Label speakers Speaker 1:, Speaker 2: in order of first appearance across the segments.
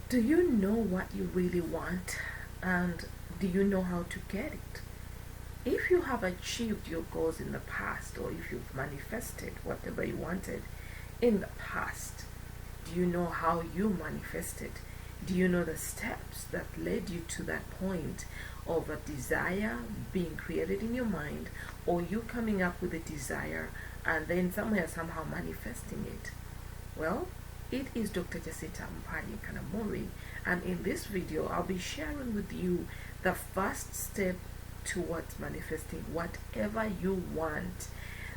Speaker 1: Do you know what you really want? And do you know how to get it? If you have achieved your goals in the past, or if you've manifested whatever you wanted in the past, do you know how you manifested? Do you know the steps that led you to that point of a desire being created in your mind, or you coming up with a desire and then somewhere somehow manifesting it? Well, it is Dr. Jacinta Mpani Kanamori, and in this video I'll be sharing with you the first step towards manifesting whatever you want,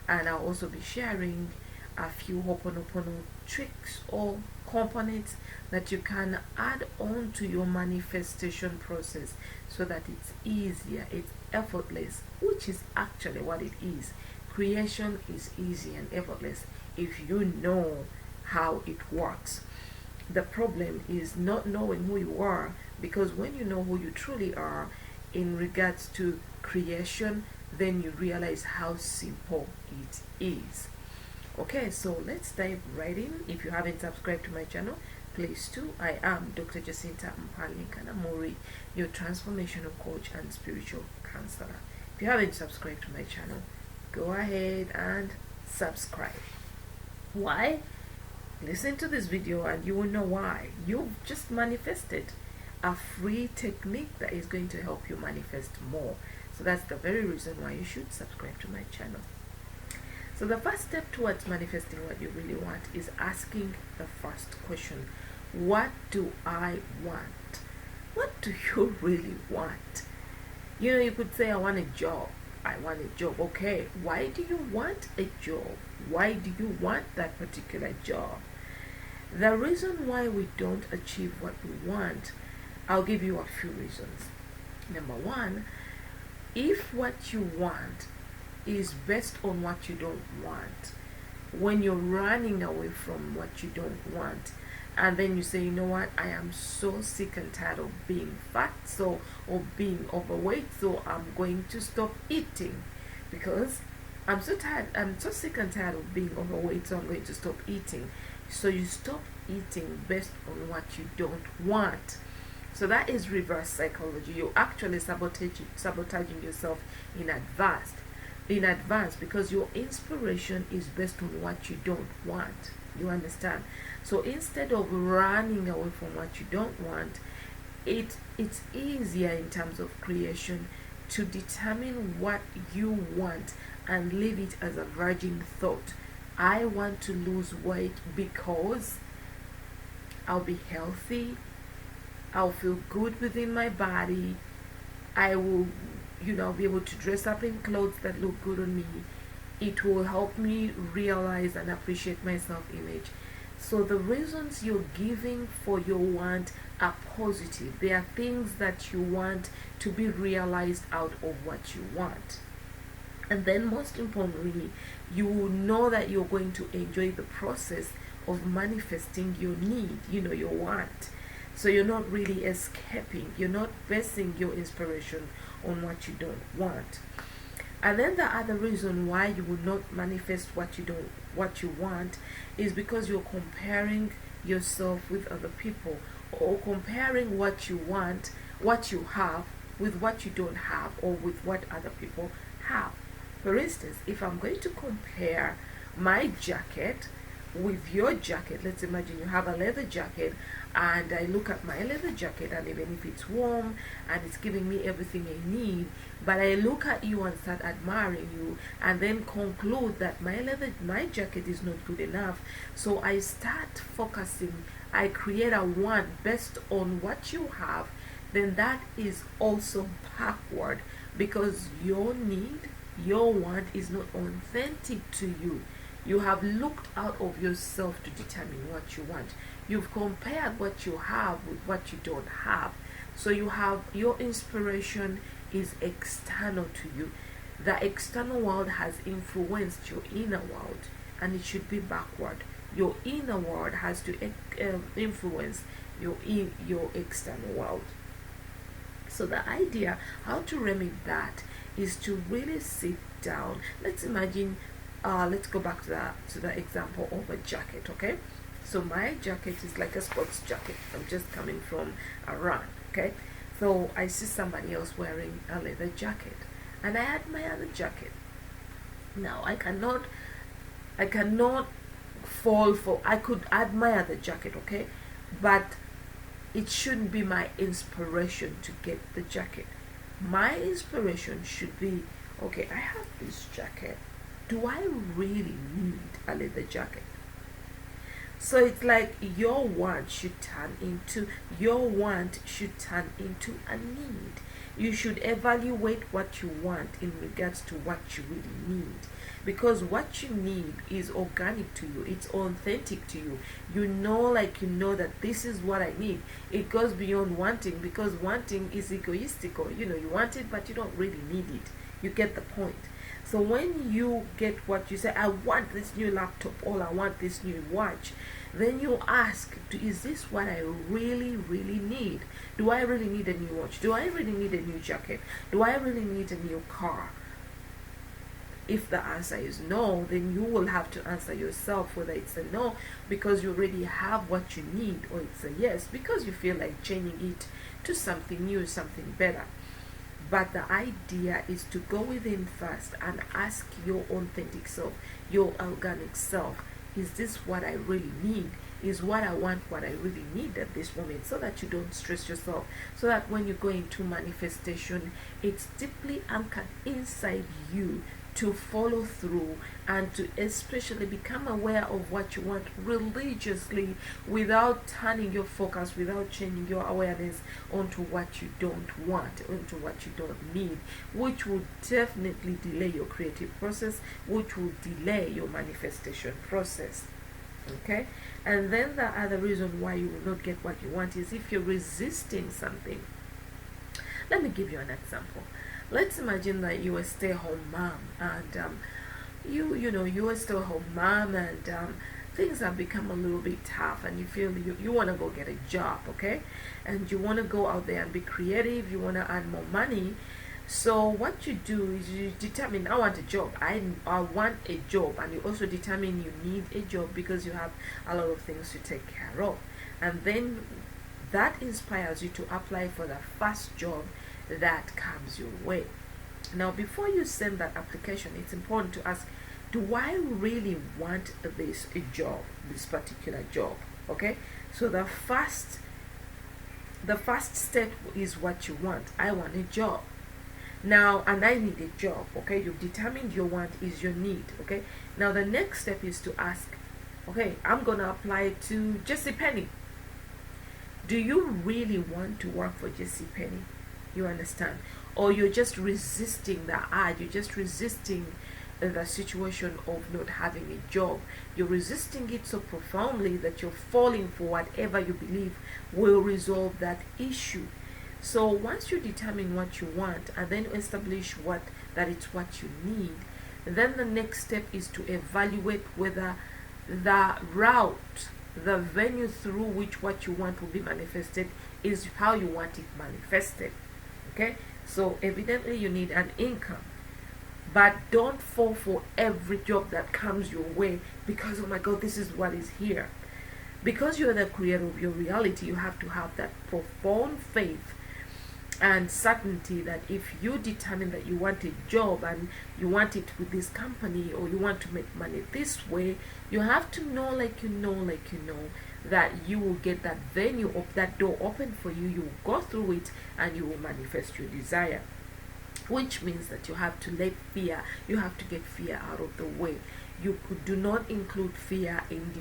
Speaker 1: and I'll also be sharing a few oponopono tricks or components that you can add on to your manifestation process so that it's easier, it's effortless, which is actually what it is. Creation is easy and effortless if you know how it works. The problem is not knowing who you are, because when you know who you truly are in regards to creation, then you realize how simple it is. Okay, so let's dive right in. If you haven't subscribed to my channel, please do. I am Dr. Jacinta Mpali Kanamori, your transformational coach and spiritual counselor. If you haven't subscribed to my channel, go ahead and subscribe. Why? Listen to this video and you will know why. You've just manifested a free technique that is going to help you manifest more. So that's the very reason why you should subscribe to my channel. So the first step towards manifesting what you really want is asking the first question. What do I want? What do you really want? You know, you could say, I want a job. I want a job. Okay, why do you want a job? Why do you want that particular job? The reason why we don't achieve what we want, I'll give you a few reasons. Number one, if what you want is based on what you don't want, when you're running away from what you don't want, and then you say, you know what, I am so sick and tired of being fat, so, or being overweight, so I'm going to stop eating because I'm so tired, I'm so sick and tired of being overweight, so I'm going to stop eating. So you stop eating based on what you don't want. So that is reverse psychology. You're actually sabotaging yourself in advance because your inspiration is based on what you don't want. You understand? So instead of running away from what you don't want, it's easier in terms of creation to determine what you want and leave it as a virgin thought. I want to lose weight because I'll be healthy, I'll feel good within my body, I will, be able to dress up in clothes that look good on me. It will help me realize and appreciate my self-image. So the reasons you're giving for your want are positive. They are things that you want to be realized out of what you want. And then most importantly, you will know that you're going to enjoy the process of manifesting your need, your want. So you're not really escaping, you're not basing your inspiration on what you don't want. And then the other reason why you will not manifest what you want is because you're comparing yourself with other people, or comparing what you want, what you have, with what you don't have, or with what other people have. For instance, if I'm going to compare my jacket with your jacket, let's imagine you have a leather jacket and I look at my leather jacket, and even if it's warm and it's giving me everything I need, but I look at you and start admiring you and then conclude that my jacket is not good enough, so I start focusing, I create a want based on what you have, then that is also backward, because your need, your want is not authentic to you. You have looked out of yourself to determine what you want. You've compared what you have with what you don't have. So your inspiration is external to you. The external world has influenced your inner world, and it should be backward. Your inner world has to influence your external world. So the idea how to remedy that is to really sit down. Let's imagine, let's go back to the example of a jacket. Okay, So my jacket is like a sports jacket. I'm just coming from a run, okay? So I see somebody else wearing a leather jacket, and I admire the jacket. Now I cannot fall for. I could admire the jacket, okay, but it shouldn't be my inspiration to get the jacket. My inspiration should be, okay, I have this jacket. Do I really need a leather jacket? So it's like your want should turn into a need. You should evaluate what you want in regards to what you really need. Because what you need is organic to you, it's authentic to you. You know that this is what I need. It goes beyond wanting, because wanting is egoistical. You want it, but you don't really need it. You get the point. So when you get what you say, I want this new laptop, or I want this new watch, then you ask, is this what I really, really need? Do I really need a new watch? Do I really need a new jacket? Do I really need a new car? If the answer is no, then you will have to answer yourself whether it's a no because you already have what you need, or it's a yes because you feel like changing it to something new, something better. But the idea is to go within first and ask your authentic self, your organic self, is this what I really need? Is what I want what I really need at this moment? So that you don't stress yourself. So that when you go into manifestation, it's deeply anchored inside you to follow through and to especially become aware of what you want religiously, without turning your focus, without changing your awareness onto what you don't want, onto what you don't need, which will definitely delay your creative process, which will delay your manifestation process. Okay? And then the other reason why you will not get what you want is if you're resisting something. Let me give you an example. Let's imagine that you are a stay-at-home mom, and you're a stay-at-home mom, and things have become a little bit tough, and you feel you want to go get a job, okay? And you want to go out there and be creative. You want to earn more money. So what you do is you determine, I want a job. I want a job, and you also determine you need a job because you have a lot of things to take care of, and then that inspires you to apply for the first job that comes your way. Now, before you send that application, it's important to ask, do I really want this job, this particular job? Okay, so the first step is what you want. I want a job. Now, and I need a job. Okay, you've determined your want is your need. Okay, now the next step is to ask, okay, I'm gonna apply to JCPenney. Do you really want to work for JCPenney? You understand? Or you're just resisting the ad, you're just resisting the situation of not having a job. You're resisting it so profoundly that you're falling for whatever you believe will resolve that issue. So once you determine what you want and then establish that it's what you need, then the next step is to evaluate whether the route, the venue through which what you want will be manifested is how you want it manifested. Okay, so evidently you need an income, but don't fall for every job that comes your way because, oh my god, this is what is here. Because you're the creator of your reality, you have to have that profound faith and certainty that if you determine that you want a job and you want it with this company, or you want to make money this way, you have to know, that you will get that venue of that door open for you. You will go through it and you will manifest your desire, which means that you have to get fear out of the way. You do not include fear in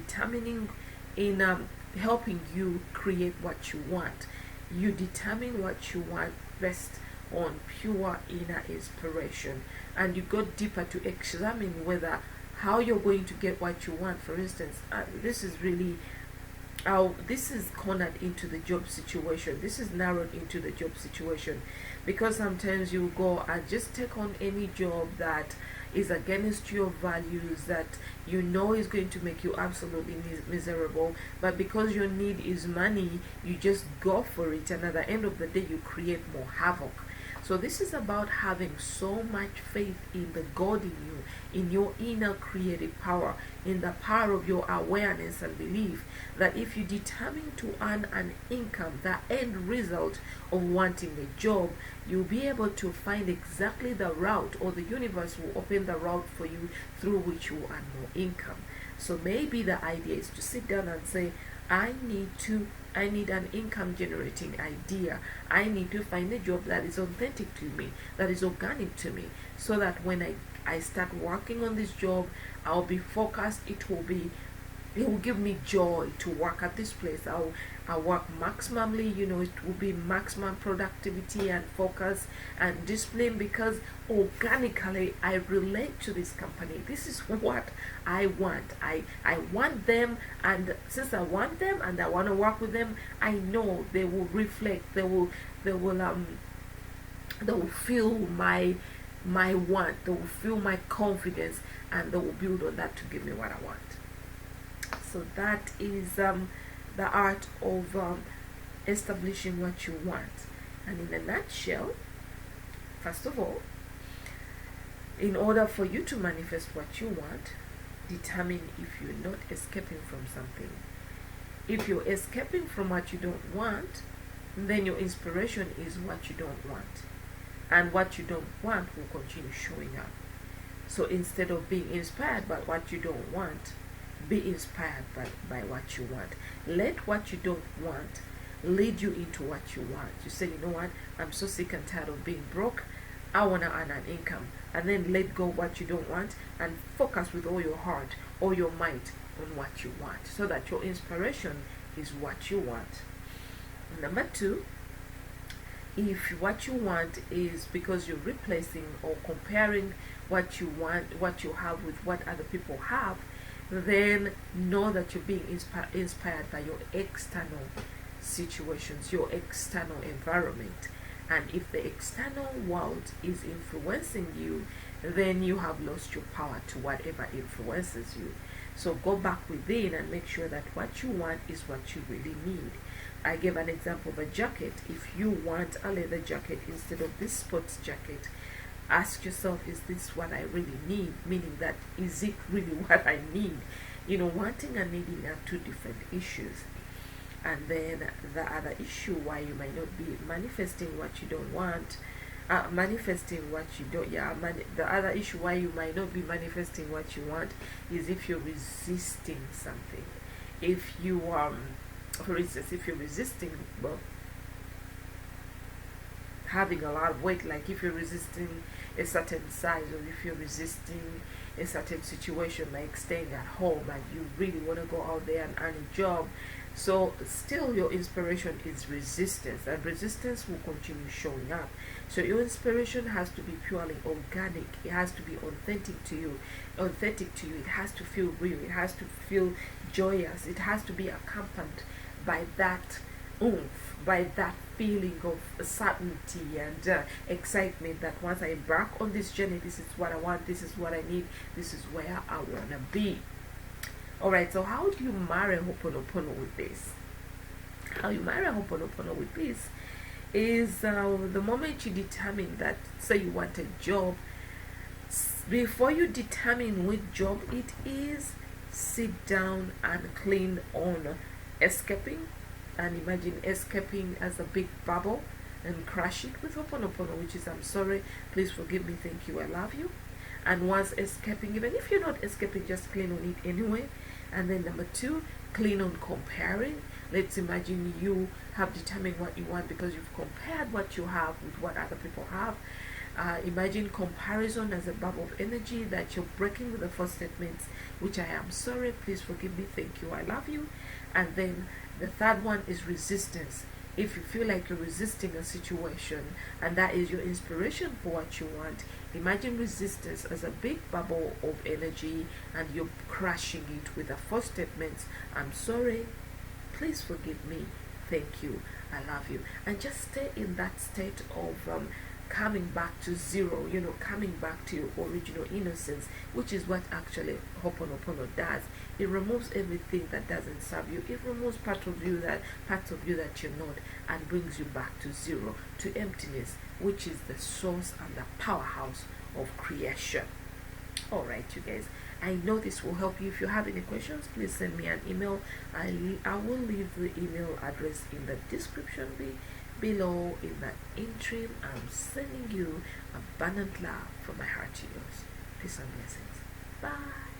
Speaker 1: helping you create what you want. You determine what you want based on pure inner inspiration, and you go deeper to examine whether how you're going to get what you want. For instance, this is cornered into the job situation. This is narrowed into the job situation, because sometimes you go and just take on any job that is against your values, that you know is going to make you absolutely miserable, but because your need is money, you just go for it, and at the end of the day you create more havoc. So this is about having so much faith in the God in you, in your inner creative power, in the power of your awareness and belief, that if you determine to earn an income, the end result of wanting a job, you'll be able to find exactly the route, or the universe will open the route for you through which you earn more income. So maybe the idea is to sit down and say, I need an income generating idea. I need to find a job that is authentic to me, that is organic to me, so that when I start working on this job, I'll be focused. It will give me joy to work at this place. I'll work maximally, it will be maximum productivity and focus and discipline, because organically I relate to this company. This is what I want. I want them, and since I want them and I want to work with them, I know they will reflect, they will feel my want, they will feel my confidence, and they will build on that to give me what I want. So that is the art of establishing what you want. And in a nutshell, first of all, in order for you to manifest what you want, determine if you're not escaping from something. If you're escaping from what you don't want, then your inspiration is what you don't want. And what you don't want will continue showing up. So instead of being inspired by what you don't want, be inspired by what you want. Let what you don't want lead you into what you want. You say, you know what, I'm so sick and tired of being broke. I want to earn an income. And then let go of what you don't want and focus with all your heart, all your might on what you want, so that your inspiration is what you want. Number two, if what you want is because you're replacing or comparing what you want, what you have, with what other people have, then know that you're being inspired by your external situations, your external environment. And if the external world is influencing you, then you have lost your power to whatever influences you. So go back within and make sure that what you want is what you really need. I gave an example of a jacket. If you want a leather jacket instead of this sports jacket, ask yourself, is this what I really need? Meaning that, is it really what I need? Wanting and needing are two different issues. And then the other issue why you might not be manifesting what you don't want, the other issue why you might not be manifesting what you want is if you're resisting something. If you for instance, if you're resisting, having a lot of weight, like if you're resisting a certain size, or if you're resisting a certain situation like staying at home and you really want to go out there and earn a job, so still your inspiration is resistance, and resistance will continue showing up. So your inspiration has to be purely organic. It has to be authentic to you. It has to feel real. It has to feel joyous. It has to be accompanied by that oomph, by that feeling of certainty and excitement, that once I embark on this journey, this is what I want, this is what I need, this is where I want to be. Alright, so how do you marry Ho'oponopono with this? How you marry Ho'oponopono with this is the moment you determine that, say you want a job, before you determine which job it is, sit down and clean on escaping, and imagine escaping as a big bubble and crush it with Ho'oponopono, which is, I'm sorry, please forgive me, thank you, I love you. And once escaping, even if you're not escaping, just clean on it anyway. And then number two, clean on comparing. Let's imagine you have determined what you want because you've compared what you have with what other people have. Imagine comparison as a bubble of energy that you're breaking with the first statements, which I am sorry, please forgive me, thank you, I love you. And then the third one is resistance. If you feel like you're resisting a situation and that is your inspiration for what you want, imagine resistance as a big bubble of energy and you're crushing it with the first statements, I'm sorry, please forgive me, thank you, I love you. And just stay in that state of coming back to zero, coming back to your original innocence, which is what actually Ho'oponopono does. It removes everything that doesn't serve you. It removes parts of you that you're not, and brings you back to zero, to emptiness, which is the source and the powerhouse of creation. All right, you guys. I know this will help you. If you have any questions, please send me an email. I will leave the email address in the description below. In the interim, I'm sending you abundant love from my heart to yours. Peace and blessings. Bye.